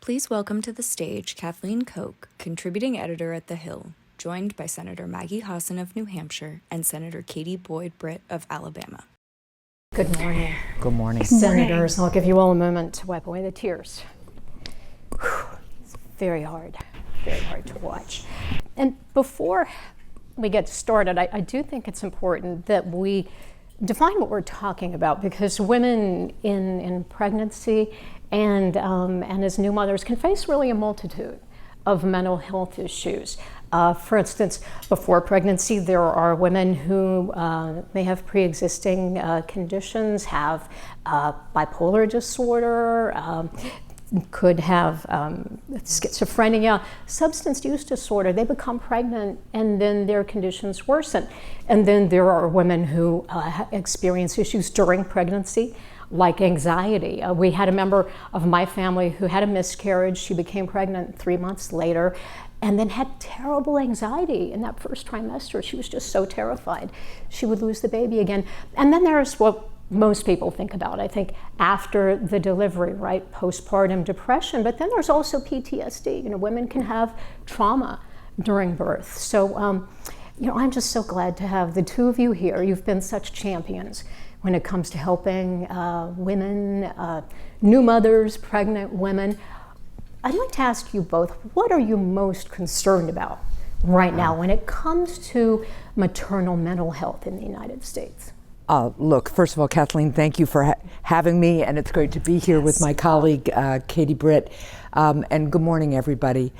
Please welcome to the stage Kathleen Koch, contributing editor at The Hill, joined by Senator Maggie Hassan of New Hampshire and Senator Katie Boyd Britt of Alabama. Good morning. Good morning. Senators, I'll give you all a moment to wipe away the tears. It's very hard to watch. And before we get started, I do think it's important that we define what we're talking about, because women in pregnancy and as new mothers can face really a multitude of mental health issues. For instance, before pregnancy, there are women who may have pre-existing conditions, have bipolar disorder, could have schizophrenia, substance use disorder. They become pregnant and then their conditions worsen. And then there are women who experience issues during pregnancy, like anxiety. We had a member of my family who had a miscarriage. She became pregnant 3 months later and then had terrible anxiety in that first trimester. She was just so terrified she would lose the baby again. And then there's what most people think about, I think, after the delivery, right? Postpartum depression. But then there's also PTSD. You know, women can have trauma during birth. So, I'm just so glad to have the two of you here. You've been such champions when it comes to helping women, new mothers, pregnant women. I'd like to ask you both, what are you most concerned about right now when it comes to maternal mental health in the United States? Look, first of all, Kathleen, thank you for having me, and it's great to be here with my colleague, Katie Britt, and good morning, everybody.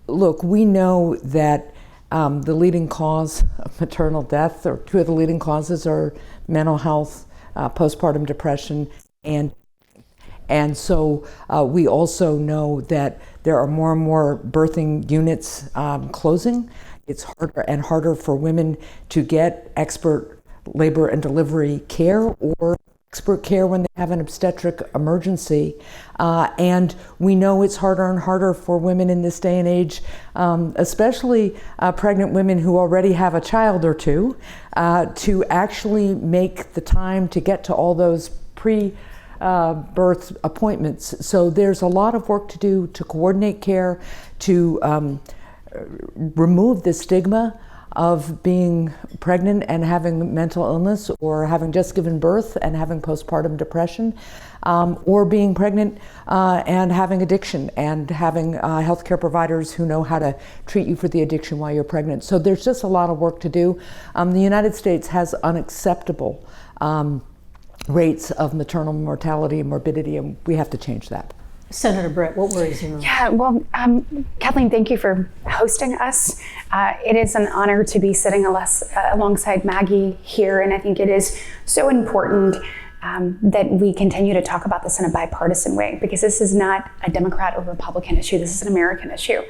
Look, we know that the leading cause of maternal death, or two of the leading causes, are mental health, postpartum depression, and so we also know that there are more and more birthing units closing. It's harder and harder for women to get expert labor and delivery care or expert care when they have an obstetric emergency. And we know it's harder and harder for women in this day and age, especially pregnant women who already have a child or two, to actually make the time to get to all those pre-birth appointments. So there's a lot of work to do to coordinate care, to remove the stigma of being pregnant and having mental illness, or having just given birth and having postpartum depression, or being pregnant and having addiction, and having healthcare providers who know how to treat you for the addiction while you're pregnant. So there's just a lot of work to do. The United States has unacceptable rates of maternal mortality and morbidity, and we have to change that. Senator Britt, what worries you most? Yeah, well, Kathleen, thank you for hosting us. It is an honor to be sitting alongside Maggie here, and I think it is so important that we continue to talk about this in a bipartisan way, because this is not a Democrat or Republican issue, this is an American issue.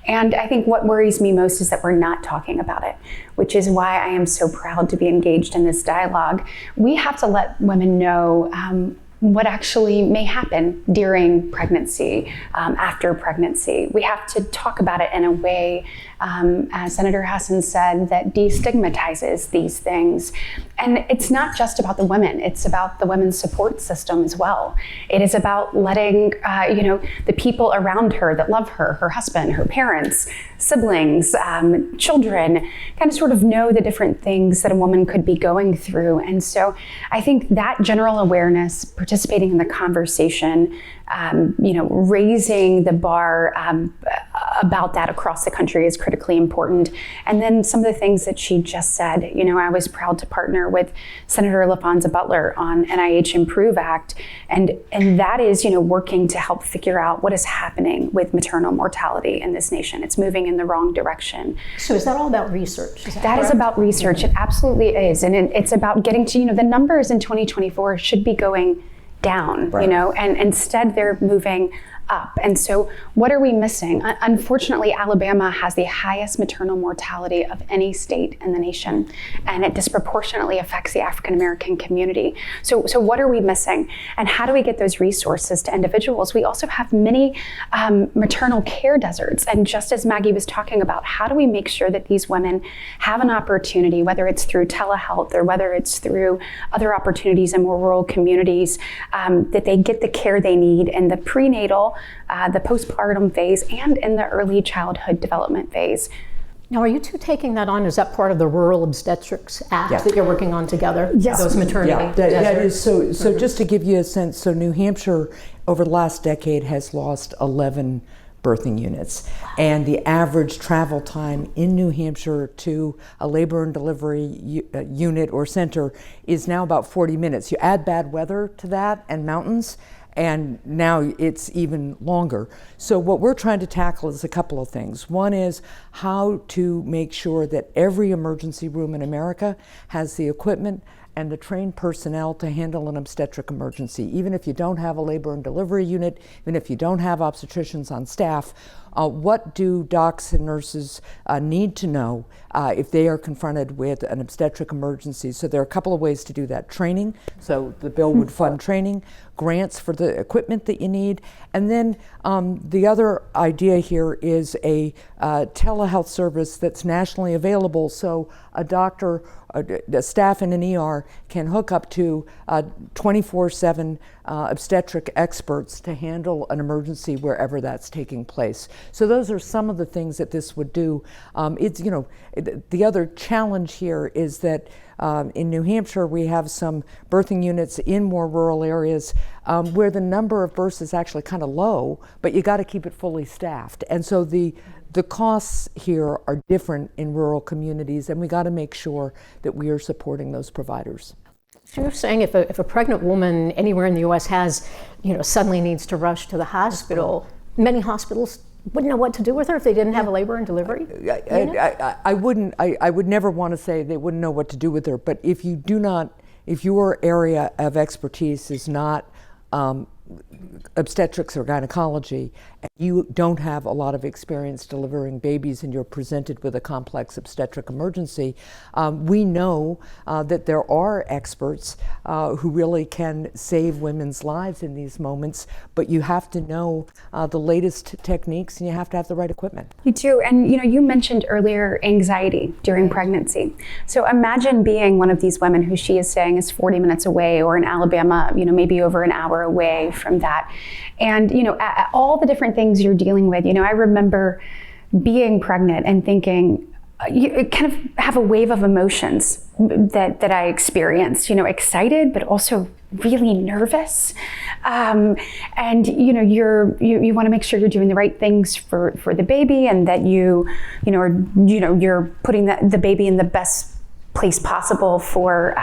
And I think what worries me most is that we're not talking about it, which is why I am so proud to be engaged in this dialogue. We have to let women know what actually may happen during pregnancy, after pregnancy. We have to talk about it in a way, as Senator Hassan said, that destigmatizes these things. And it's not just about the women, it's about the women's support system as well. It is about letting the people around her that love her, her husband, her parents, siblings, children, kind of sort of know the different things that a woman could be going through. And so I think that general awareness, participating in the conversation, raising the bar about that across the country is critically important. And then some of the things that she just said, I was proud to partner with Senator LaFonza Butler on NIH Improve Act. And that is, working to help figure out what is happening with maternal mortality in this nation. It's moving in the wrong direction. So is that all about research? That is about research. It absolutely is. And it's about getting to, the numbers in 2024 should be going down, right. And instead they're moving up. And so what are we missing? Unfortunately, Alabama has the highest maternal mortality of any state in the nation, and it disproportionately affects the African American community. So what are we missing? And how do we get those resources to individuals? We also have many maternal care deserts. And just as Maggie was talking about, how do we make sure that these women have an opportunity, whether it's through telehealth or whether it's through other opportunities in more rural communities, that they get the care they need in the prenatal the postpartum phase, and in the early childhood development phase. Now, are you two taking that on? Is that part of the Rural Obstetrics Act that you're working on together? Yes. Those maternity that is so just to give you a sense, so New Hampshire over the last decade has lost 11 birthing units, and the average travel time in New Hampshire to a labor and delivery unit or center is now about 40 minutes. You add bad weather to that and mountains, and now it's even longer. So what we're trying to tackle is a couple of things. One is how to make sure that every emergency room in America has the equipment and the trained personnel to handle an obstetric emergency. Even if you don't have a labor and delivery unit, even if you don't have obstetricians on staff, what do docs and nurses need to know if they are confronted with an obstetric emergency? So there are a couple of ways to do that. Training, so the bill would fund training, grants for the equipment that you need, and then the other idea here is a telehealth service that's nationally available, so a doctor, the staff in an ER can hook up to 24/7 obstetric experts to handle an emergency wherever that's taking place. So those are some of the things that this would do. It's, you know, the other challenge here is that in New Hampshire we have some birthing units in more rural areas where the number of births is actually kind of low, but you got to keep it fully staffed. And so the costs here are different in rural communities, and we got to make sure that we are supporting those providers. So you're saying if a pregnant woman anywhere in the U.S. has, suddenly needs to rush to the hospital, many hospitals wouldn't know what to do with her if they didn't have a labor and delivery unit? I would never want to say they wouldn't know what to do with her, but if your area of expertise is not obstetrics or gynecology, and you don't have a lot of experience delivering babies and you're presented with a complex obstetric emergency, we know that there are experts who really can save women's lives in these moments, but you have to know the latest techniques and you have to have the right equipment. You do, and you mentioned earlier anxiety during pregnancy. So imagine being one of these women who she is saying is 40 minutes away, or in Alabama, maybe over an hour away from that. And, all the different things you're dealing with, I remember being pregnant and thinking, you kind of have a wave of emotions that I experienced, excited, but also really nervous. And, you want to make sure you're doing the right things for the baby, and that you're putting the baby in the best place possible for,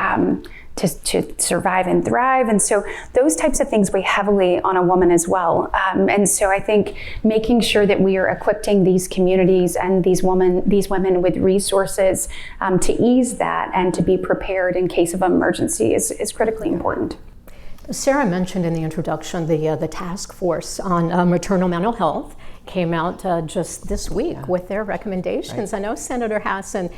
to survive and thrive. And so those types of things weigh heavily on a woman as well. And so I think making sure that we are equipping these communities and these women with resources to ease that and to be prepared in case of emergency is critically important. Sarah mentioned in the introduction the task force on maternal mental health came out just this week with their recommendations. Right. I know Senator Hassan,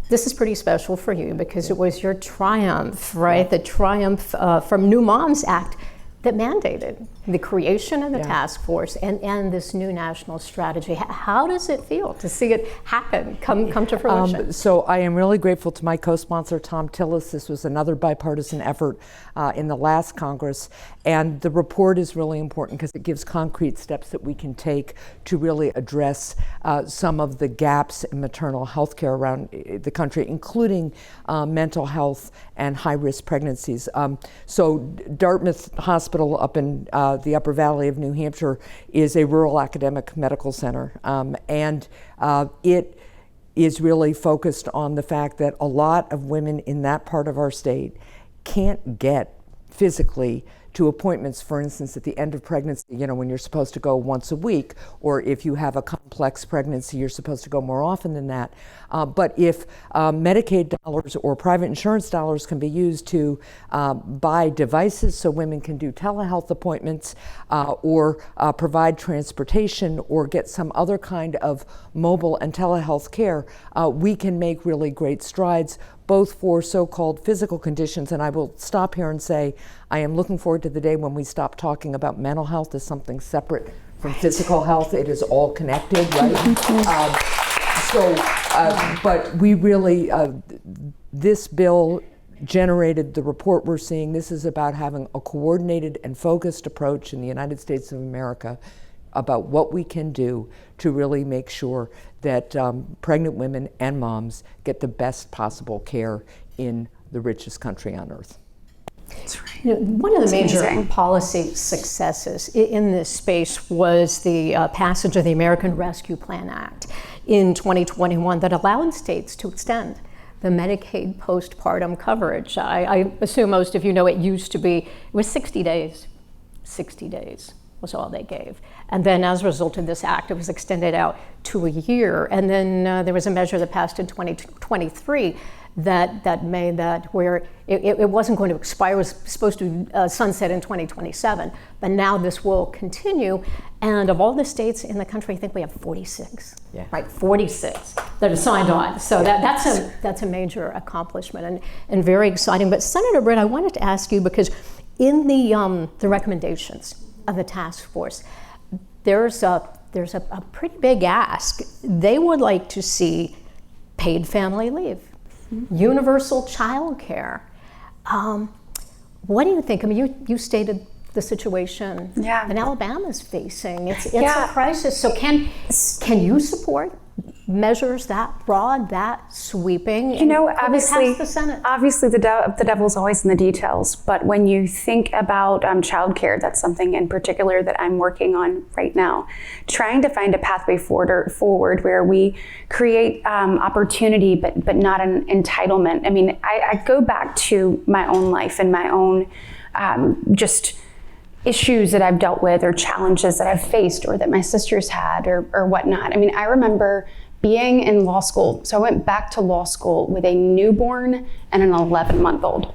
this is pretty special for you because it was your triumph, right? The triumph from New Moms Act that mandated the creation of the task force and this new national strategy. How does it feel to see it happen, come to fruition? So I am really grateful to my co-sponsor, Tom Tillis. This was another bipartisan effort in the last Congress. And the report is really important because it gives concrete steps that we can take to really address some of the gaps in maternal health care around the country, including mental health and high-risk pregnancies. So Dartmouth Hospital up in the Upper Valley of New Hampshire is a rural academic medical center, and it is really focused on the fact that a lot of women in that part of our state can't get physically to appointments, for instance, at the end of pregnancy, when you're supposed to go once a week, or if you have a complex pregnancy, you're supposed to go more often than that. But if Medicaid dollars or private insurance dollars can be used to buy devices so women can do telehealth appointments, or provide transportation, or get some other kind of mobile and telehealth care, we can make really great strides, both for so-called physical conditions. And I will stop here and say, I am looking forward to the day when we stop talking about mental health as something separate from physical health. It is all connected, right? But we really, this bill generated the report we're seeing. This is about having a coordinated and focused approach in the United States of America about what we can do to really make sure that pregnant women and moms get the best possible care in the richest country on earth. That's right. One of the major amazing. policy successes in this space was the passage of the American Rescue Plan Act in 2021 that allowed states to extend the Medicaid postpartum coverage. I assume most of you know it used to be, it was 60 days. 60 days was all they gave. And then as a result of this act, it was extended out to a year. And then there was a measure that passed in 2023 that made that where it wasn't going to expire, it was supposed to sunset in 2027, but now this will continue. And of all the states in the country, I think we have 46, right? 46 that are signed on. So that's a major accomplishment and very exciting. But Senator Britt, I wanted to ask you, because in the recommendations of the task force, there's a pretty big ask. They would like to see paid family leave, universal child care. What do you think? I mean, you stated the situation that Alabama's facing. It's a crisis. So can you support measures that broad, that sweeping? You know, obviously the devil's always in the details. But when you think about childcare, that's something in particular that I'm working on right now, trying to find a pathway forward where we create opportunity, but not an entitlement. I mean, I go back to my own life and my own just issues that I've dealt with or challenges that I've faced or that my sisters had or whatnot. I mean, I remember being in law school. So I went back to law school with a newborn and an 11-month-old.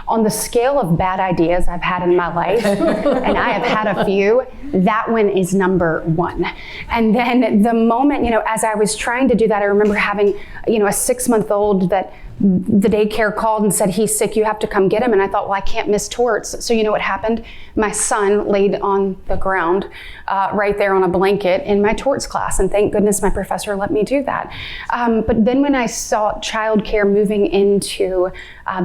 On the scale of bad ideas I've had in my life, and I have had a few, that one is number one. And then the moment, as I was trying to do that, I remember having, a 6-month-old that the daycare called and said, he's sick, you have to come get him. And I thought, well, I can't miss torts. So you know what happened? My son laid on the ground right there on a blanket in my torts class. And thank goodness my professor let me do that. But then when I saw childcare moving into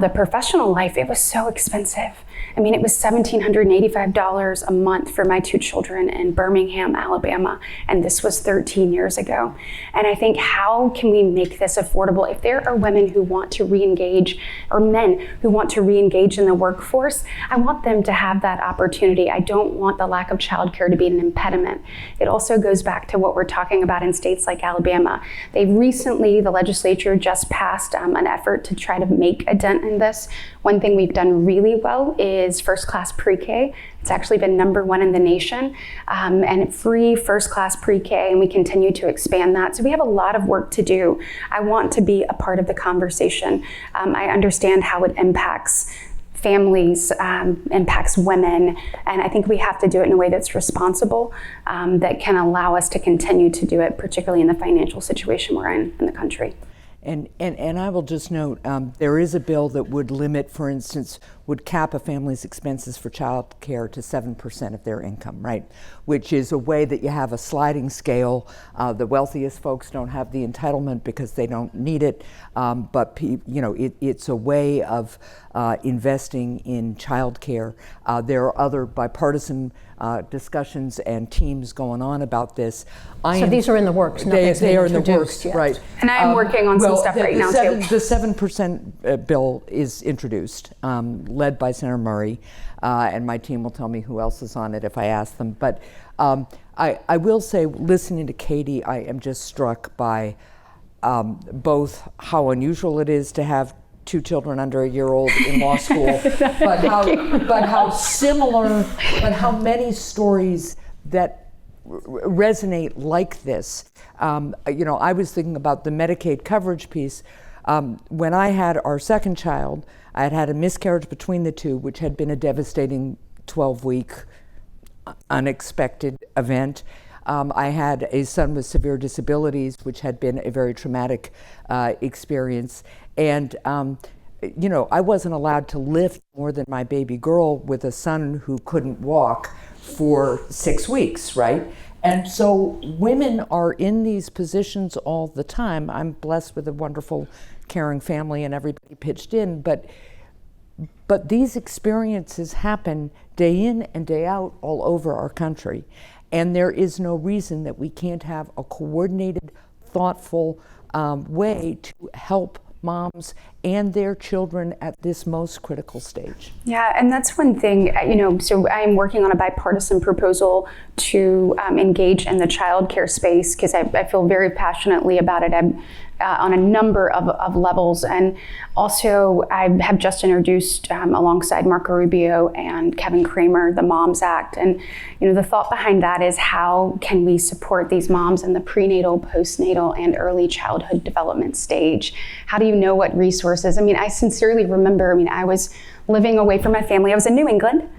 the professional life, it was so expensive. I mean, it was $1,785 a month for my 2 children in Birmingham, Alabama, and this was 13 years ago. And I think, how can we make this affordable? If there are women who want to re-engage, or men who want to re-engage in the workforce, I want them to have that opportunity. I don't want the lack of childcare to be an impediment. It also goes back to what we're talking about in states like Alabama. They recently, the legislature just passed an effort to try to make a dent in this. One thing we've done really well is first-class pre-K. It's actually been #1 in the nation, and free first-class pre-K, and we continue to expand that. So we have a lot of work to do. I want to be a part of the conversation. I understand how it impacts families, impacts women, and I think we have to do it in a way that's responsible, that can allow us to continue to do it, particularly in the financial situation we're in the country. And I will just note, there is a bill that would limit, for instance, would cap a family's expenses for child care to 7% of their income, right? Which is a way that you have a sliding scale. The wealthiest folks don't have the entitlement because they don't need it, but it's a way of investing in child care. There are other bipartisan discussions and teams going on about this. So these are in the works. They are in the works, yet. right? And I am working on some stuff right now too. The 7% bill is introduced, led by Senator Murray, and my team will tell me who else is on it if I ask them. But I will say, listening to Katie, I am just struck by both how unusual it is to have 2 children under a year old in law school, but how similar, but how many stories that resonate like this. I was thinking about the Medicaid coverage piece. When I had our second child, I had had a miscarriage between the 2, which had been a devastating 12-week unexpected event. I had a son with severe disabilities, which had been a very traumatic experience. And, I wasn't allowed to lift more than my baby girl with a son who couldn't walk for 6 weeks, right? And so women are in these positions all the time. I'm blessed with a wonderful, caring family and everybody pitched in, but But these experiences happen day in and day out all over our country. And there is no reason that we can't have a coordinated, thoughtful way to help moms and their children at this most critical stage. Yeah, and that's one thing, so I'm working on a bipartisan proposal to engage in the childcare space because I feel very passionately about it. I'm on a number of levels. And also I have just introduced alongside Marco Rubio and Kevin Kramer, the Moms Act. And the thought behind that is how can we support these moms in the prenatal, postnatal, and early childhood development stage? How do you know what resources? I sincerely remember, I was living away from my family. I was in New England.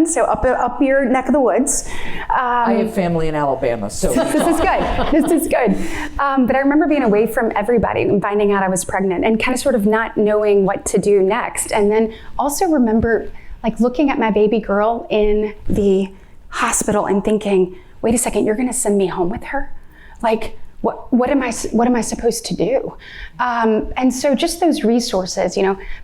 So up your neck of the woods. I have family in Alabama, so. This is good. But I remember being away from everybody and finding out I was pregnant and kind of sort of not knowing what to do next. And then also remember looking at my baby girl in the hospital and thinking, wait a second, you're gonna send me home with her? What am I supposed to do? And so just those resources,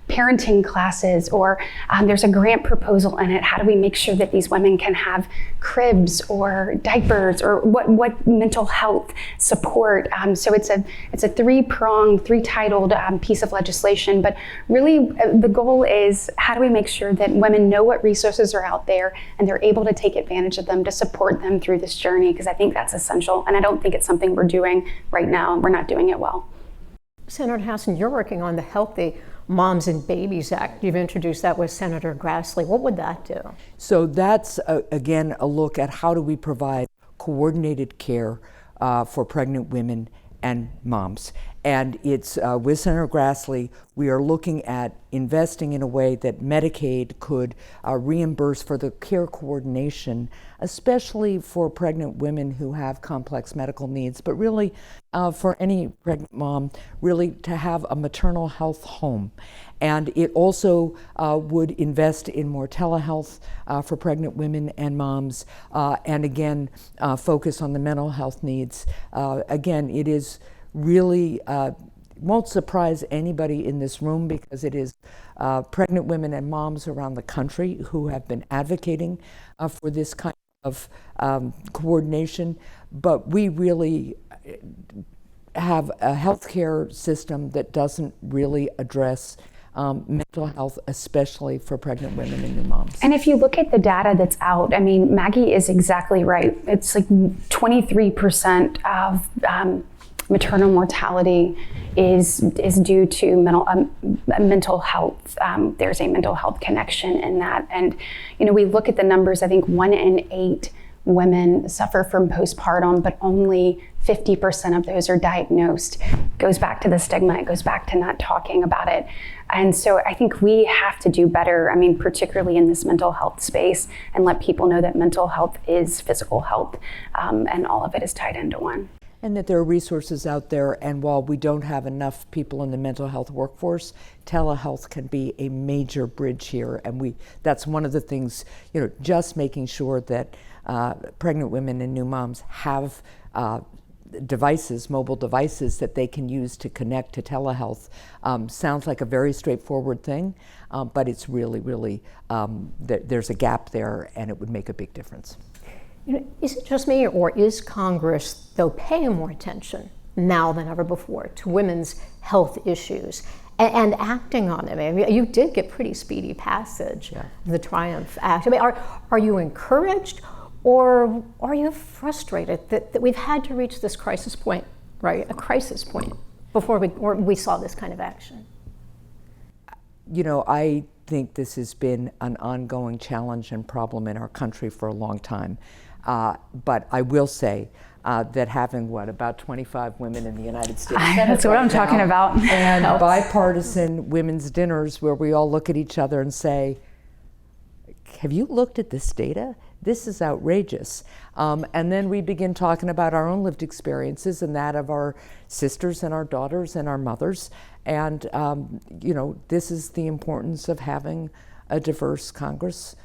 parenting classes, or there's a grant proposal in it. How do we make sure that these women can have cribs or diapers, or what mental health support? So it's a three-pronged, three-titled piece of legislation. But really, the goal is how do we make sure that women know what resources are out there and they're able to take advantage of them to support them through this journey? Because I think that's essential, and I don't think it's something we're doing right now. We're not doing it well. Senator Hassan, you're working on the Healthy Moms and Babies Act. You've introduced that with Senator Grassley. What would that do? So that's, again, a look at how do we provide coordinated care for pregnant women and moms. And it's with Senator Grassley, we are looking at investing in a way that Medicaid could reimburse for the care coordination, especially for pregnant women who have complex medical needs, but really for any pregnant mom, really to have a maternal health home. And it also would invest in more telehealth for pregnant women and moms, and again, focus on the mental health needs. Again, it is really won't surprise anybody in this room because it is pregnant women and moms around the country who have been advocating for this kind of coordination. But we really have a healthcare system that doesn't really address mental health, especially for pregnant women and new moms. And if you look at the data that's out, Maggie is exactly right. It's 23% of maternal mortality is due to mental health. There's a mental health connection in that. And, we look at the numbers, I think 1 in 8 women suffer from postpartum, but only 50% of those are diagnosed. It goes back to the stigma, it goes back to not talking about it. And so I think we have to do better, particularly in this mental health space, and let people know that mental health is physical health, and all of it is tied into one. And that there are resources out there, and while we don't have enough people in the mental health workforce, telehealth can be a major bridge here. And that's one of the things, just making sure that pregnant women and new moms have devices, mobile devices that they can use to connect to telehealth. Sounds like a very straightforward thing, but it's really, there's a gap there, and it would make a big difference. Is it just me, or is Congress, though, paying more attention now than ever before to women's health issues and acting on them? You did get pretty speedy passage of the Triumph Act. Are you encouraged, or are you frustrated that we've had to reach this crisis point, right? A crisis point before we saw this kind of action? I think this has been an ongoing challenge and problem in our country for a long time. But I will say that having, about 25 women in the United States Senate that's what I'm talking about. And bipartisan women's dinners where we all look at each other and say, have you looked at this data? This is outrageous. And then we begin talking about our own lived experiences and that of our sisters and our daughters and our mothers. And, this is the importance of having a diverse Congress.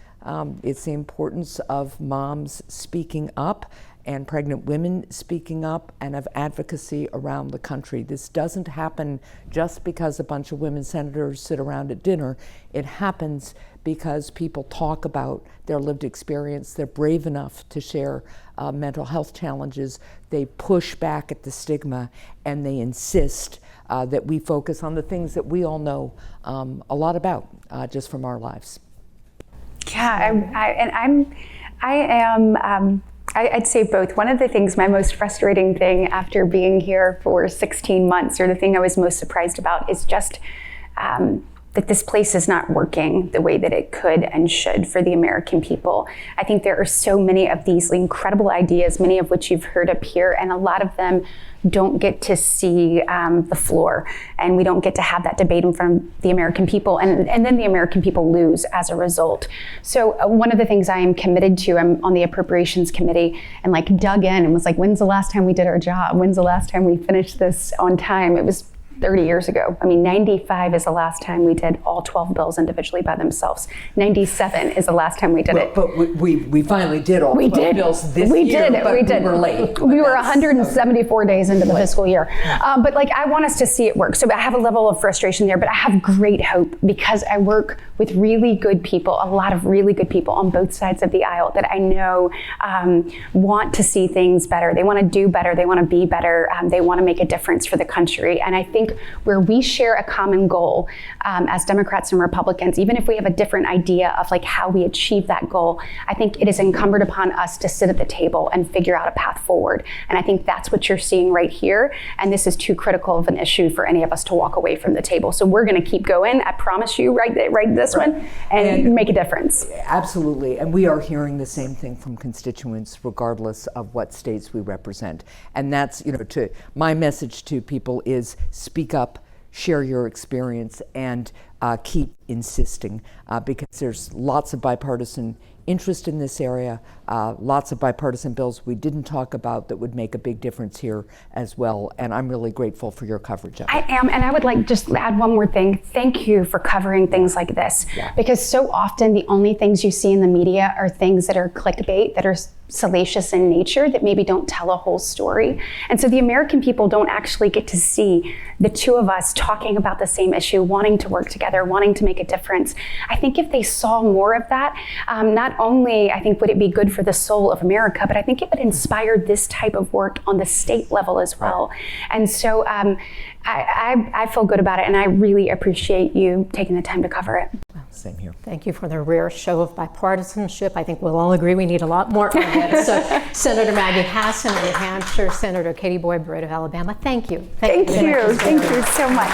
It's the importance of moms speaking up and pregnant women speaking up and of advocacy around the country. This doesn't happen just because a bunch of women senators sit around at dinner. It happens because people talk about their lived experience. They're brave enough to share mental health challenges. They push back at the stigma, and they insist that we focus on the things that we all know a lot about just from our lives. Yeah, I'd say both. One of the things, my most frustrating thing after being here for 16 months, or the thing I was most surprised about, is just that this place is not working the way that it could and should for the American people. I think there are so many of these incredible ideas, many of which you've heard up here, and a lot of them don't get to see the floor, and we don't get to have that debate in front of the American people, and then the American people lose as a result. So one of the things I am committed to, I'm on the Appropriations Committee, and dug in and was like, when's the last time we did our job? When's the last time we finished this on time? It was 30 years ago. I mean, 95 is the last time we did all 12 bills individually by themselves. 97 is the last time we did it. But we finally did all 12 bills this year, but we were late. We were 174 days into the fiscal year. But I want us to see it work. So I have a level of frustration there, but I have great hope because I work with really good people, a lot of really good people on both sides of the aisle that I know want to see things better. They want to do better. They want to be better. They want to make a difference for the country. And I think where we share a common goal as Democrats and Republicans, even if we have a different idea of how we achieve that goal, I think it is incumbent upon us to sit at the table and figure out a path forward. And I think that's what you're seeing right here. And this is too critical of an issue for any of us to walk away from the table. So we're going to keep going. I promise you, right this one, and make a difference. Absolutely. And we are hearing the same thing from constituents, regardless of what states we represent. And that's, my message to people is speak up, share your experience, and keep insisting because there's lots of bipartisan interest in this area, lots of bipartisan bills we didn't talk about that would make a big difference here as well. And I'm really grateful for your coverage of it. I am, and I would just add one more thing. Thank you for covering things like this, because so often the only things you see in the media are things that are clickbait, that are salacious in nature, that maybe don't tell a whole story. And so the American people don't actually get to see the two of us talking about the same issue, wanting to work together, wanting to make a difference. I think if they saw more of that, not only I think would it be good for the soul of America, but I think it would inspire this type of work on the state level as well. And so I feel good about it, and I really appreciate you taking the time to cover it. Same here. Thank you for the rare show of bipartisanship. I think we'll all agree we need a lot more of it. So Senator Maggie Hassan of New Hampshire, Senator Katie Boyd Britt of Alabama, thank you. Thank you so much.